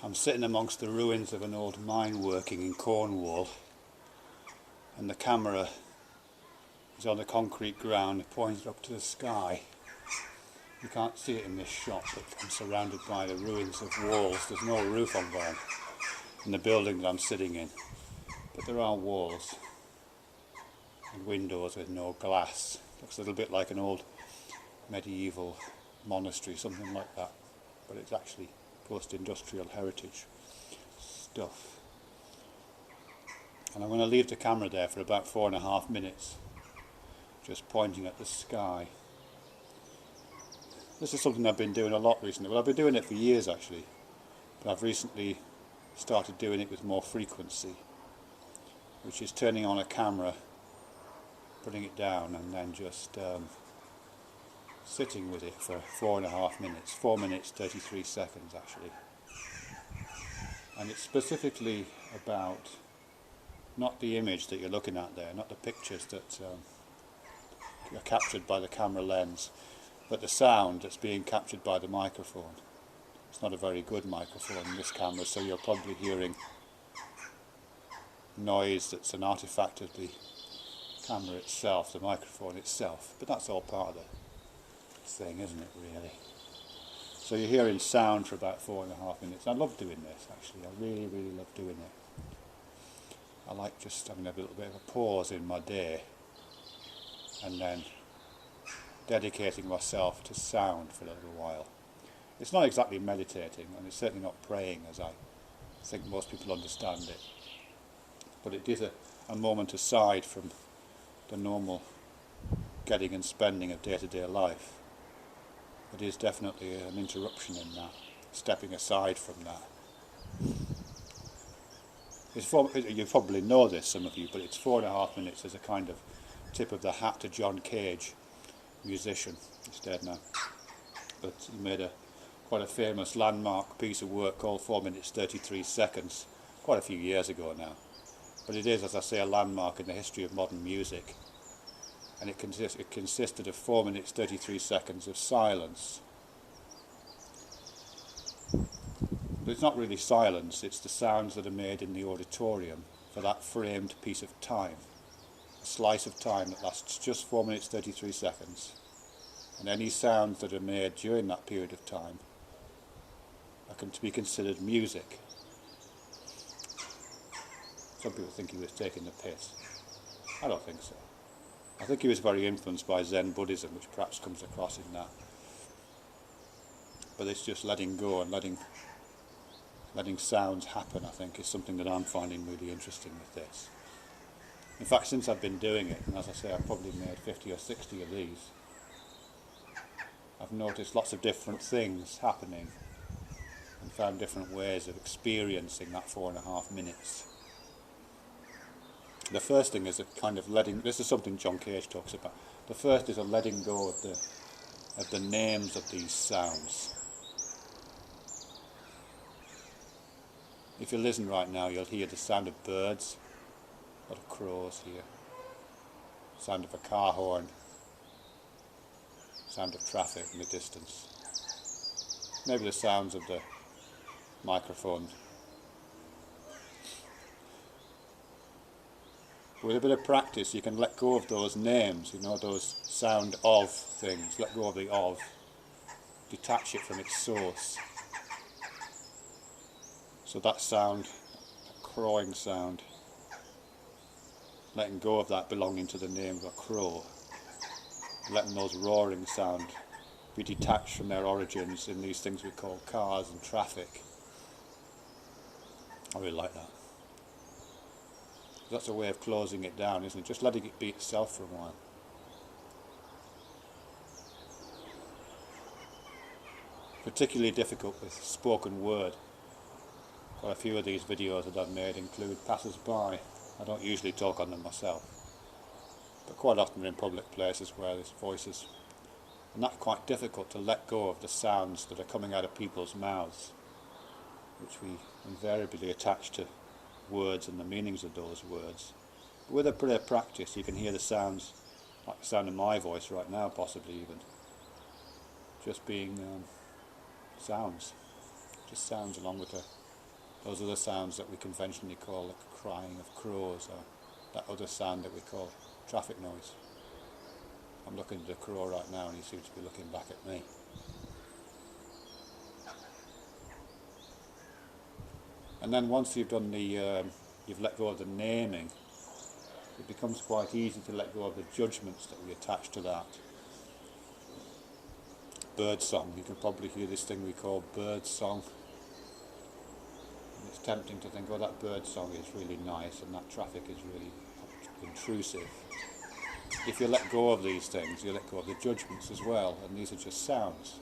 I'm sitting amongst the ruins of an old mine working in Cornwall, and the camera is on the concrete ground pointed up to the sky. You can't see it in this shot, but I'm surrounded by the ruins of walls. There's no roof on them in the building that I'm sitting in, but there are walls and windows with no glass. Looks a little bit like an old medieval monastery, something like that, but it's actually post-industrial heritage stuff. And I'm going to leave the camera there for about 4.5 minutes, just pointing at the sky. This is something I've been doing a lot recently. Well, I've been doing it for years actually, but I've recently started doing it with more frequency, which is turning on a camera, putting it down, and then just sitting with it for 4.5 minutes, 4 minutes 33 seconds actually. And it's specifically about not the image that you're looking at there, not the pictures that are captured by the camera lens, but the sound that's being captured by the microphone. It's not a very good microphone in this camera, so you're probably hearing noise that's an artifact of the camera itself, the microphone itself, but that's all part of the thing, isn't it, really? So you're hearing sound for about 4.5 minutes. I love doing this actually. I really, really love doing it. I like just having a little bit of a pause in my day and then dedicating myself to sound for a little while. It's not exactly meditating, and it's certainly not praying as I think most people understand it, but it is a moment aside from the normal getting and spending of day-to-day life. It is definitely an interruption in that, stepping aside from that. You probably know this, some of you, but it's 4.5 minutes as a kind of tip of the hat to John Cage, musician. He's dead now, but he made quite a famous landmark piece of work called 4 minutes 33 seconds, quite a few years ago now. But it is, as I say, a landmark in the history of modern music. And it consisted of 4 minutes 33 seconds of silence. But it's not really silence, it's the sounds that are made in the auditorium for that framed piece of time. A slice of time that lasts just 4 minutes 33 seconds. And any sounds that are made during that period of time are to be considered music. Some people think he was taking the piss. I don't think so. I think he was very influenced by Zen Buddhism, which perhaps comes across in that. But it's just letting go and letting sounds happen, I think, is something that I'm finding really interesting with this. In fact, since I've been doing it, and as I say, I've probably made 50 or 60 of these, I've noticed lots of different things happening and found different ways of experiencing that 4.5 minutes. The first thing is a kind of this is something John Cage talks about. The first is a letting go of the names of these sounds. If you listen right now, you'll hear the sound of birds, a lot of crows here, sound of a car horn, sound of traffic in the distance, maybe the sounds of the microphone. With a bit of practice you can let go of those names, those sound of things, let go of the of, detach it from its source. So that sound, a crowing sound, letting go of that belonging to the name of a crow, letting those roaring sound be detached from their origins in these things we call cars and traffic. I really like that. That's a way of closing it down, isn't it? Just letting it be itself for a while. Particularly difficult with spoken word. Quite a few of these videos that I've made include passers-by. I don't usually talk on them myself, but quite often in public places where there's voices. And that's quite difficult to let go of the sounds that are coming out of people's mouths, which we invariably attach to words and the meanings of those words. But with a bit of practice you can hear the sounds, like the sound of my voice right now possibly even, just being sounds, just sounds along with those other sounds that we conventionally call the crying of crows, or that other sound that we call traffic noise. I'm looking at the crow right now and he seems to be looking back at me. And then once you've done the, you've let go of the naming, it becomes quite easy to let go of the judgments that we attach to that. Bird song, you can probably hear this thing we call bird song. And it's tempting to think, oh, that bird song is really nice and that traffic is really intrusive. If you let go of these things, you let go of the judgments as well, and these are just sounds.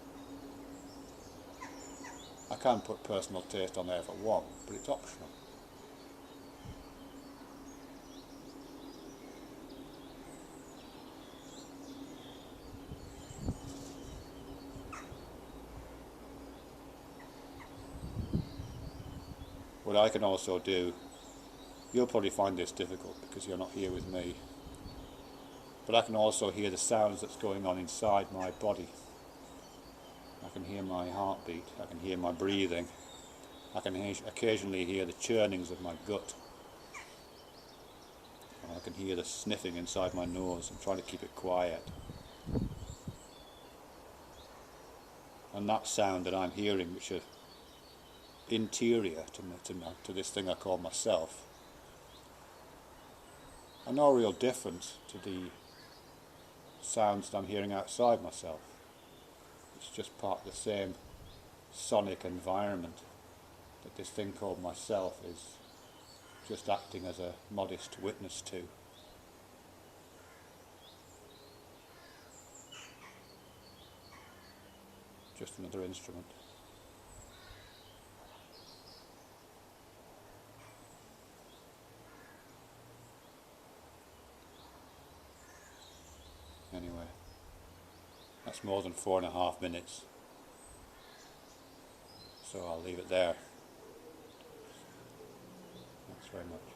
I can put personal taste on there if I want, but it's optional. What I can also do, you'll probably find this difficult because you're not here with me, but I can also hear the sounds that's going on inside my body. I can hear my heartbeat, I can hear my breathing, I can occasionally hear the churnings of my gut, and I can hear the sniffing inside my nose. I'm trying to keep it quiet. And that sound that I'm hearing, which are interior to this thing I call myself, are no real different to the sounds that I'm hearing outside myself. It's just part of the same sonic environment that this thing called myself is just acting as a modest witness to. Just another instrument. Anyway, that's more than 4.5 minutes, so I'll leave it there. Thanks very much.